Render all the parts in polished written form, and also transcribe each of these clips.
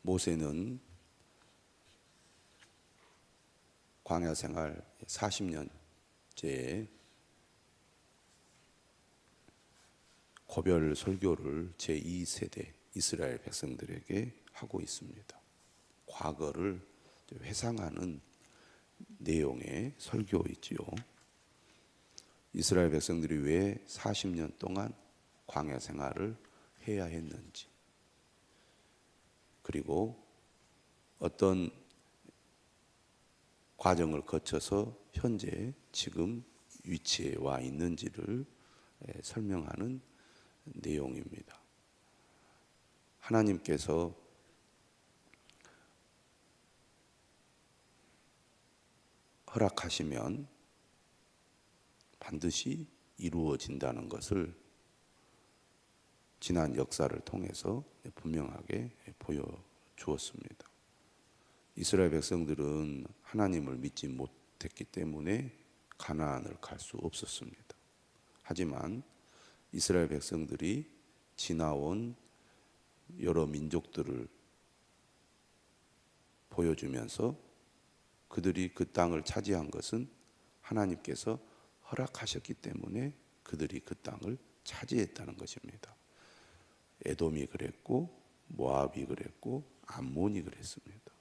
모세는 광야 생활 40년째 고별 설교를 제2세대 이스라엘 백성들에게 하고 있습니다. 과거를 회상하는 내용의 설교이지요. 이스라엘 백성들이 왜 40년 동안 광야 생활을 해야 했는지, 그리고 어떤 과정을 거쳐서 현재 지금 위치에 와 있는지를 설명하는 내용입니다. 하나님께서 허락하시면 반드시 이루어진다는 것을 지난 역사를 통해서 분명하게 보여주었습니다. 이스라엘 백성들은 하나님을 믿지 못했기 때문에 가나안을 갈 수 없었습니다. 하지만 이스라엘 백성들이 지나온 여러 민족들을 보여주면서 그들이 그 땅을 차지한 것은 하나님께서 허락하셨기 때문에 그들이 그 땅을 차지했다는 것입니다. 에돔이 그랬고 모압이 그랬고 암몬이 그랬습니다.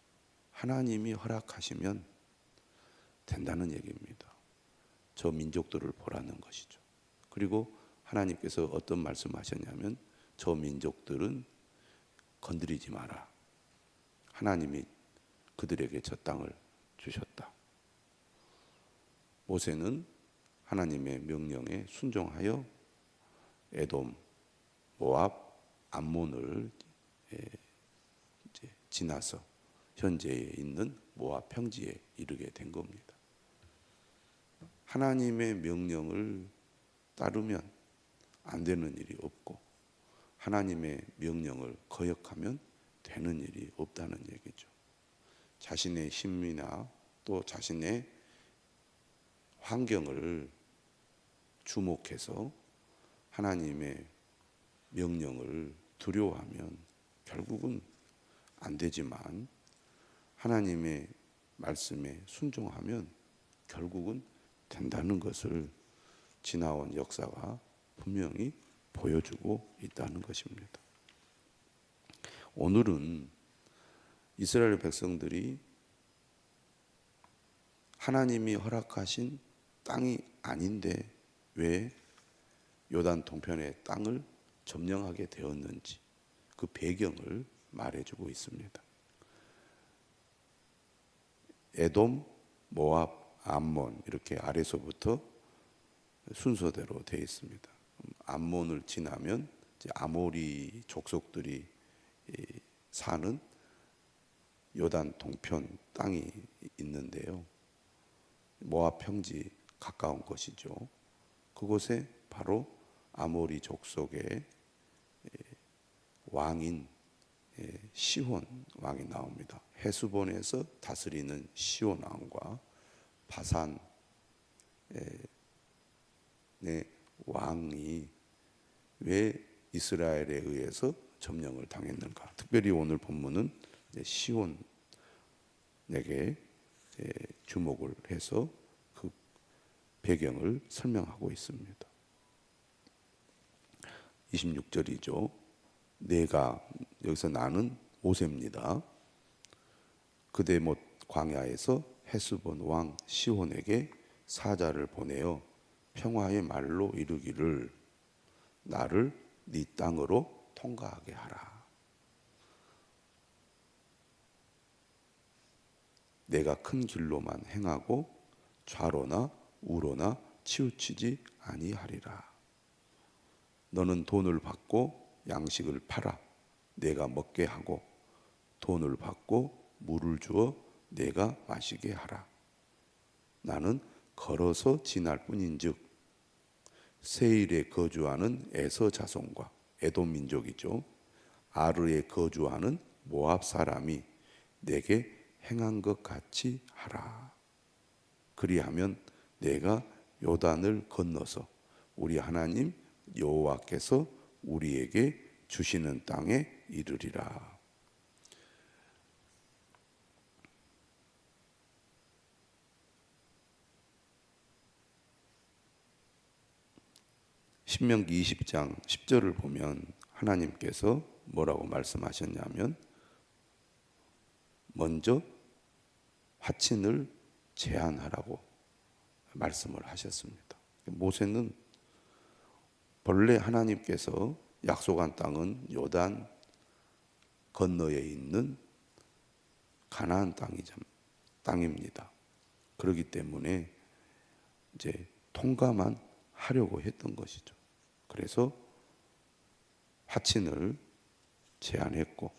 하나님이 허락하시면 된다는 얘기입니다. 저 민족들을 보라는 것이죠. 그리고 하나님께서 어떤 말씀하셨냐면 저 민족들은 건드리지 마라. 하나님이 그들에게 저 땅을 주셨다. 모세는 하나님의 명령에 순종하여 에돔, 모압, 암몬을 지나서 현재에 있는 모압 평지에 이르게 된 겁니다. 하나님의 명령을 따르면 안 되는 일이 없고 하나님의 명령을 거역하면 되는 일이 없다는 얘기죠. 자신의 힘이나 또 자신의 환경을 주목해서 하나님의 명령을 두려워하면 결국은 안 되지만 하나님의 말씀에 순종하면 결국은 된다는 것을 지나온 역사가 분명히 보여주고 있다는 것입니다. 오늘은 이스라엘 백성들이 하나님이 허락하신 땅이 아닌데 왜 요단 동편의 땅을 점령하게 되었는지 그 배경을 말해주고 있습니다. 에돔, 모압, 암몬 이렇게 아래서부터 순서대로 되어 있습니다. 암몬을 지나면 이제 아모리 족속들이 사는 요단 동편 땅이 있는데요. 모압 평지 가까운 곳이죠. 그곳에 바로 아모리 족속의 왕인 시혼 왕이 나옵니다. 헤스본에서 다스리는 시혼 왕과 바산의 왕이 왜 이스라엘에 의해서 점령을 당했는가? 특별히 오늘 본문은 시혼에게 주목을 해서 그 배경을 설명하고 있습니다. 26절이죠. 내가, 여기서 나는 모세입니다. 그대 못 광야에서 헤스본 왕 시혼에게 사자를 보내어 평화의 말로 이르기를 나를 네 땅으로 통과하게 하라. 내가 큰 길로만 행하고 좌로나 우로나 치우치지 아니하리라. 너는 돈을 받고 양식을 팔아 내가 먹게 하고 돈을 받고 물을 주어 내가 마시게 하라. 나는 걸어서 지날 뿐인즉 세일에 거주하는 에서 자손과 에돔 민족이죠. 아르에 거주하는 모압 사람이 내게 행한 것 같이 하라. 그리하면 내가 요단을 건너서 우리 하나님 여호와께서 우리에게 주시는 땅에 이르리라. 신명기 20장 10절을 보면 하나님께서 뭐라고 말씀하셨냐면 먼저 화친을 제한하라고 말씀을 하셨습니다. 모세는 본래 하나님께서 약속한 땅은 요단 건너에 있는 가나안 땅입니다. 그렇기 때문에 이제 통과만 하려고 했던 것이죠. 그래서 화친을 제한했고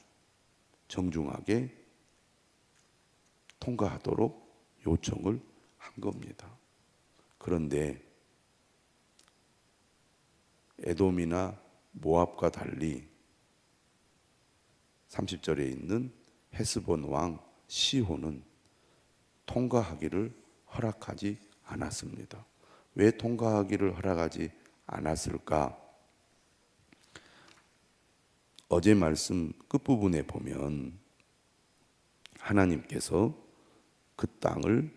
정중하게 통과하도록 요청을 한 겁니다. 그런데 에돔이나 모압과 달리 30절에 있는 헤스본 왕 시혼은 통과하기를 허락하지 않았습니다. 왜 통과하기를 허락하지 않았을까? 어제 말씀 끝부분에 보면 하나님께서 그 땅을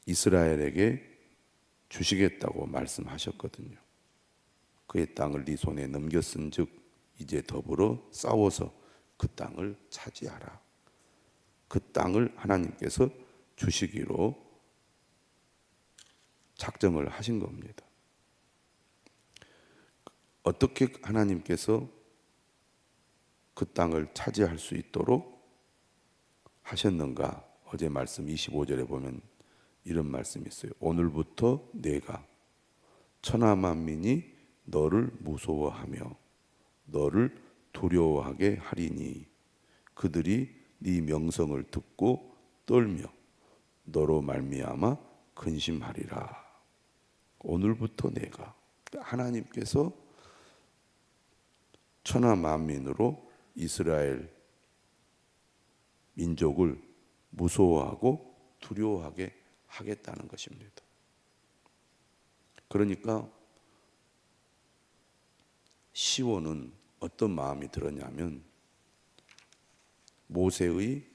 이스라엘에게 주시겠다고 말씀하셨거든요. 그의 땅을 네 손에 넘겼은즉 이제 더불어 싸워서 그 땅을 차지하라. 그 땅을 하나님께서 주시기로 작정을 하신 겁니다. 어떻게 하나님께서 그 땅을 차지할 수 있도록 하셨는가? 어제 말씀 25절에 보면 이런 말씀이 있어요. 오늘부터 내가 천하 만민이 너를 무서워하며 너를 두려워하게 하리니 그들이 네 명성을 듣고 떨며 너로 말미암아 근심하리라. 오늘부터 내가, 하나님께서 천하 만민으로 이스라엘 민족을 무서워하고 두려워하게 하겠다는 것입니다. 그러니까 시온은 어떤 마음이 들었냐면 모세의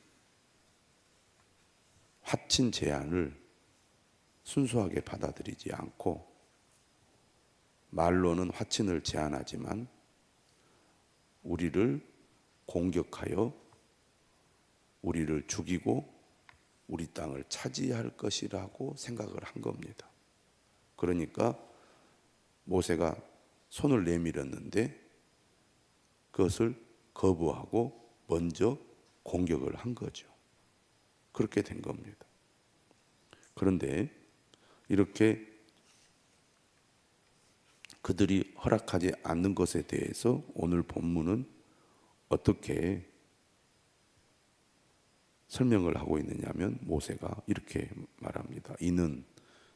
화친 제안을 순수하게 받아들이지 않고 말로는 화친을 제안하지만 우리를 공격하여 우리를 죽이고 우리 땅을 차지할 것이라고 생각을 한 겁니다. 그러니까 모세가 손을 내밀었는데 그것을 거부하고 먼저 공격을 한 거죠. 그렇게 된 겁니다. 그런데 이렇게 그들이 허락하지 않는 것에 대해서 오늘 본문은 어떻게 설명을 하고 있느냐면 모세가 이렇게 말합니다. 이는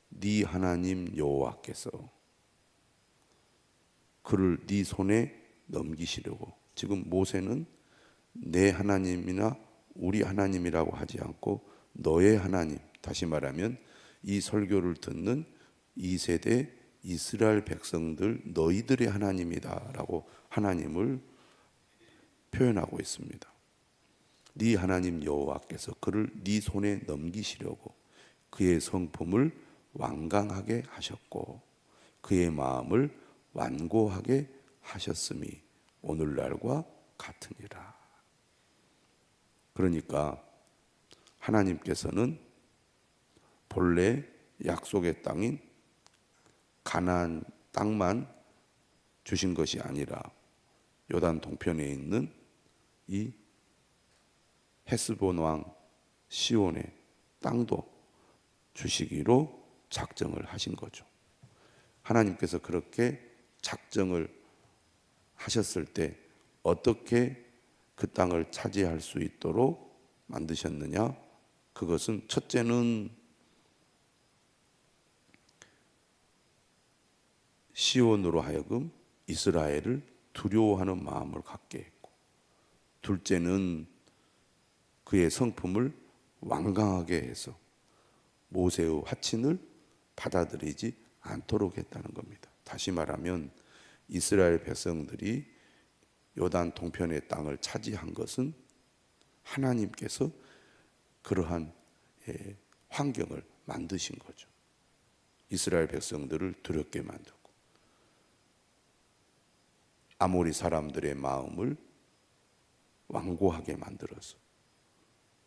네 하나님 여호와께서 그를 네 손에 넘기시려고. 지금 모세는 내 하나님이나 우리 하나님이라고 하지 않고 너의 하나님, 다시 말하면 이 설교를 듣는 2세대 이스라엘 백성들 너희들의 하나님이다라고 하나님을 표현하고 있습니다. 네 하나님 여호와께서 그를 네 손에 넘기시려고 그의 성품을 완강하게 하셨고 그의 마음을 완고하게 하셨음이 오늘날과 같으니라. 그러니까 하나님께서는 본래 약속의 땅인 가나안 땅만 주신 것이 아니라 요단 동편에 있는 이 헤스본 왕 시온의 땅도 주시기로 작정을 하신 거죠. 하나님께서 그렇게 작정을 하셨을 때 어떻게 그 땅을 차지할 수 있도록 만드셨느냐? 그것은 첫째는 시온으로 하여금 이스라엘을 두려워하는 마음을 갖게 했고, 둘째는 그의 성품을 완강하게 해서 모세의 화친을 받아들이지 않도록 했다는 겁니다. 다시 말하면 이스라엘 백성들이 요단 동편의 땅을 차지한 것은 하나님께서 그러한 환경을 만드신 거죠. 이스라엘 백성들을 두렵게 만들고 아모리 사람들의 마음을 완고하게 만들어서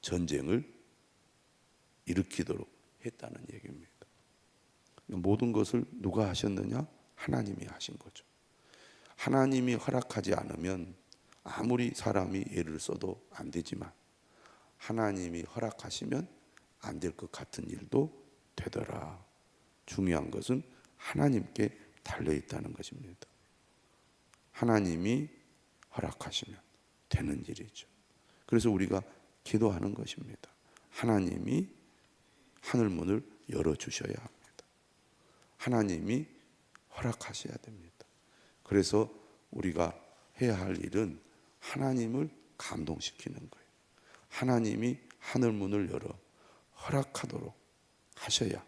전쟁을 일으키도록 했다는 얘기입니다. 모든 것을 누가 하셨느냐? 하나님이 하신 거죠. 하나님이 허락하지 않으면 아무리 사람이 애를 써도 안 되지만 하나님이 허락하시면 안 될 것 같은 일도 되더라. 중요한 것은 하나님께 달려있다는 것입니다. 하나님이 허락하시면 되는 일이죠. 그래서 우리가 기도하는 것입니다. 하나님이 하늘문을 열어주셔야 합니다. 하나님이 허락하셔야 됩니다. 그래서 우리가 해야 할 일은 하나님을 감동시키는 거예요. 하나님이 하늘문을 열어 허락하도록 하셔야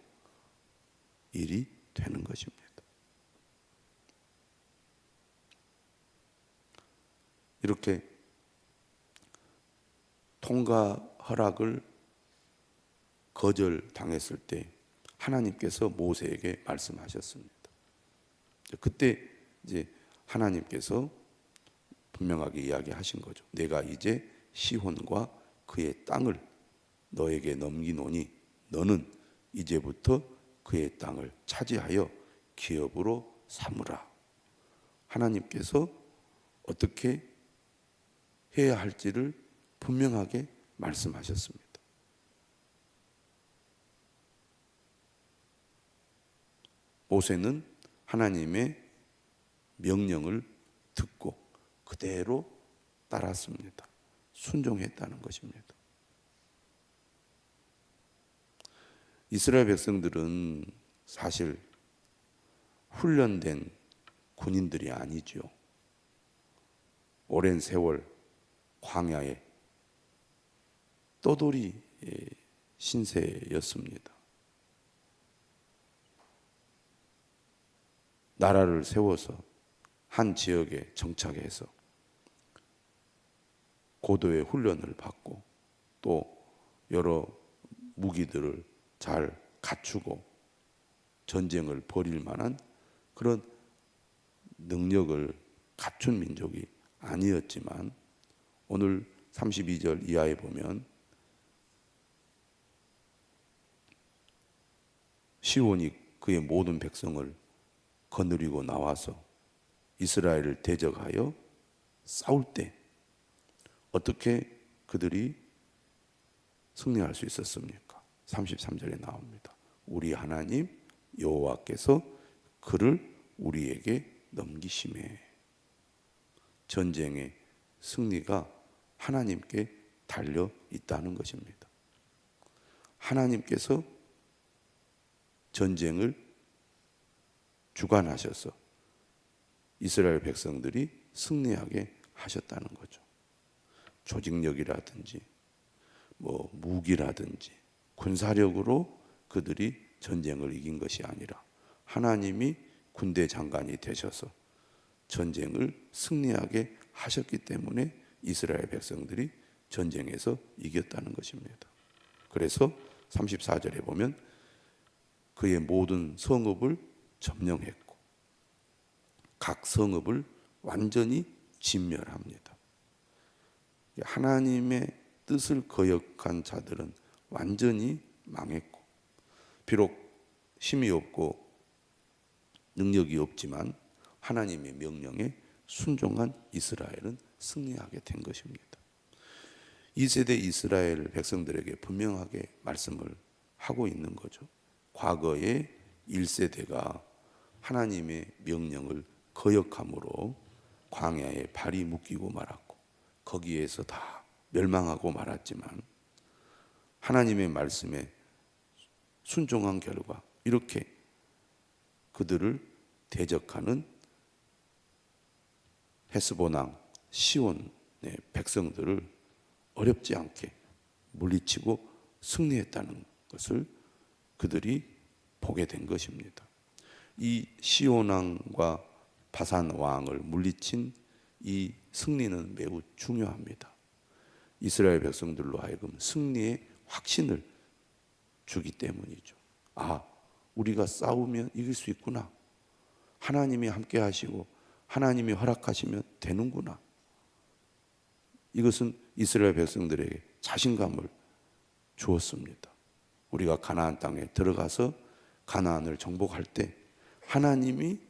일이 되는 것입니다. 이렇게 통과 허락을 거절당했을 때 하나님께서 모세에게 말씀하셨습니다. 그때 이제 하나님께서 분명하게 이야기하신 거죠. 내가 이제 시혼과 그의 땅을 너에게 넘기노니 너는 이제부터 그의 땅을 차지하여 기업으로 삼으라. 하나님께서 어떻게 해야 할지를 분명하게 말씀하셨습니다. 모세는 하나님의 명령을 듣고 그대로 따랐습니다. 순종했다는 것입니다. 이스라엘 백성들은 사실 훈련된 군인들이 아니죠. 오랜 세월 광야에 떠돌이 신세였습니다. 나라를 세워서 한 지역에 정착해서 고도의 훈련을 받고 또 여러 무기들을 잘 갖추고 전쟁을 벌일 만한 그런 능력을 갖춘 민족이 아니었지만 오늘 32절 이하에 보면 시온이 그의 모든 백성을 거느리고 나와서 이스라엘을 대적하여 싸울 때 어떻게 그들이 승리할 수 있었습니까? 33절에 나옵니다. 우리 하나님 여호와께서 그를 우리에게 넘기심에. 전쟁의 승리가 하나님께 달려 있다는 것입니다. 하나님께서 전쟁을 주관하셔서 이스라엘 백성들이 승리하게 하셨다는 거죠. 조직력이라든지 무기라든지 군사력으로 그들이 전쟁을 이긴 것이 아니라 하나님이 군대 장관이 되셔서 전쟁을 승리하게 하셨기 때문에 이스라엘 백성들이 전쟁에서 이겼다는 것입니다. 그래서 34절에 보면 그의 모든 성읍을 점령했고 각 성읍을 완전히 진멸합니다. 하나님의 뜻을 거역한 자들은 완전히 망했고 비록 힘이 없고 능력이 없지만 하나님의 명령에 순종한 이스라엘은 승리하게 된 것입니다. 이 세대 이스라엘 백성들에게 분명하게 말씀을 하고 있는 거죠. 과거의 1세대가 하나님의 명령을 거역함으로 광야에 발이 묶이고 말았고 거기에서 다 멸망하고 말았지만 하나님의 말씀에 순종한 결과 이렇게 그들을 대적하는 헤스본 왕 시온의 백성들을 어렵지 않게 물리치고 승리했다는 것을 그들이 보게 된 것입니다. 이 시온 왕과 바산 왕을 물리친 이 승리는 매우 중요합니다. 이스라엘 백성들로 하여금 승리의 확신을 주기 때문이죠. 우리가 싸우면 이길 수 있구나. 하나님이 함께 하시고 하나님이 허락하시면 되는구나. 이것은 이스라엘 백성들에게 자신감을 주었습니다. 우리가 가나안 땅에 들어가서 가나안을 정복할 때 하나님이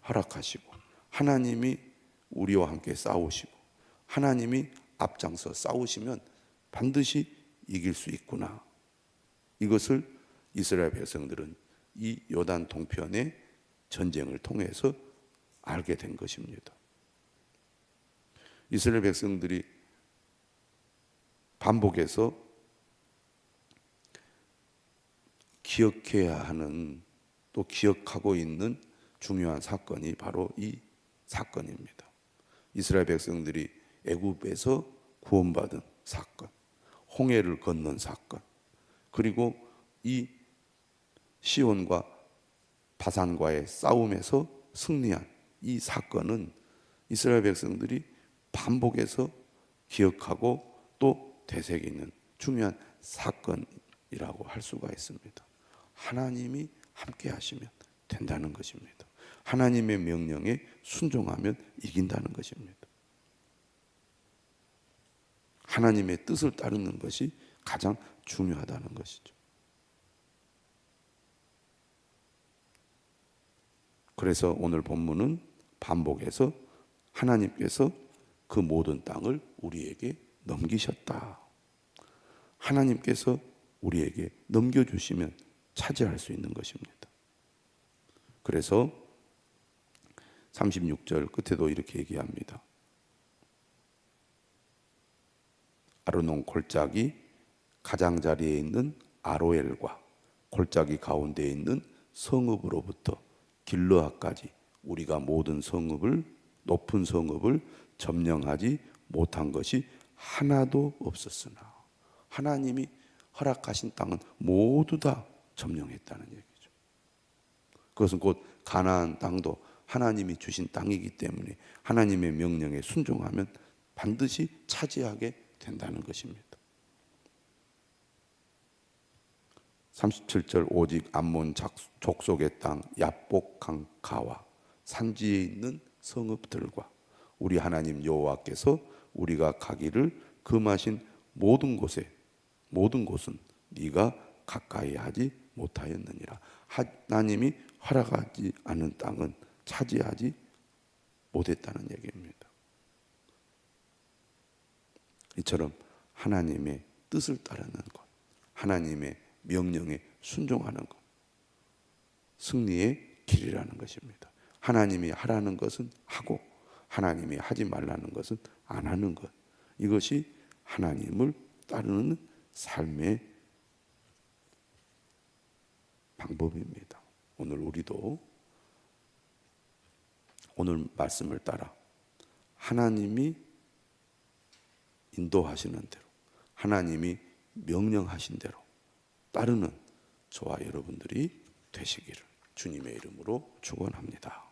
허락하시고 하나님이 우리와 함께 싸우시고 하나님이 앞장서 싸우시면 반드시 이길 수 있구나. 이것을 이스라엘 백성들은 이 요단 동편의 전쟁을 통해서 알게 된 것입니다. 이스라엘 백성들이 반복해서 기억해야 하는, 또 기억하고 있는 중요한 사건이 바로 이 사건입니다. 이스라엘 백성들이 애굽에서 구원받은 사건, 홍해를 건넌 사건, 그리고 이 시온과 바산과의 싸움에서 승리한 이 사건은 이스라엘 백성들이 반복해서 기억하고 또 되새기는 중요한 사건이라고 할 수가 있습니다. 하나님이 함께 하시면 된다는 것입니다. 하나님의 명령에 순종하면 이긴다는 것입니다. 하나님의 뜻을 따르는 것이 가장 중요하다는 것이죠. 그래서 오늘 본문은 반복해서 하나님께서 그 모든 땅을 우리에게 넘기셨다. 하나님께서 우리에게 넘겨주시면 차지할 수 있는 것입니다. 그래서 36절 끝에도 이렇게 얘기합니다. 아르논 골짜기 가장자리에 있는 아로엘과 골짜기 가운데에 있는 성읍으로부터 길르앗까지 우리가 모든 성읍을, 높은 성읍을 점령하지 못한 것이 하나도 없었으나, 하나님이 허락하신 땅은 모두 다 점령했다는 얘기죠. 그것은 곧 가나안 땅도 하나님이 주신 땅이기 때문에 하나님의 명령에 순종하면 반드시 차지하게 된다는 것입니다. 37절 오직 암몬 족속의 땅 야복 강가와 산지에 있는 성읍들과 우리 하나님 여호와께서 우리가 가기를 금하신 모든 곳에, 모든 곳은 네가 가까이 하지 못하였느니라. 하나님이 허락하지 않은 땅은 차지하지 못했다는 얘기입니다. 이처럼 하나님의 뜻을 따르는 것, 하나님의 명령에 순종하는 것, 승리의 길이라는 것입니다. 하나님이 하라는 것은 하고 하나님이 하지 말라는 것은 안 하는 것, 이것이 하나님을 따르는 삶의 방법입니다. 오늘 우리도 오늘 말씀을 따라 하나님이 인도하시는 대로, 하나님이 명령하신 대로 따르는 저와 여러분들이 되시기를 주님의 이름으로 축원합니다.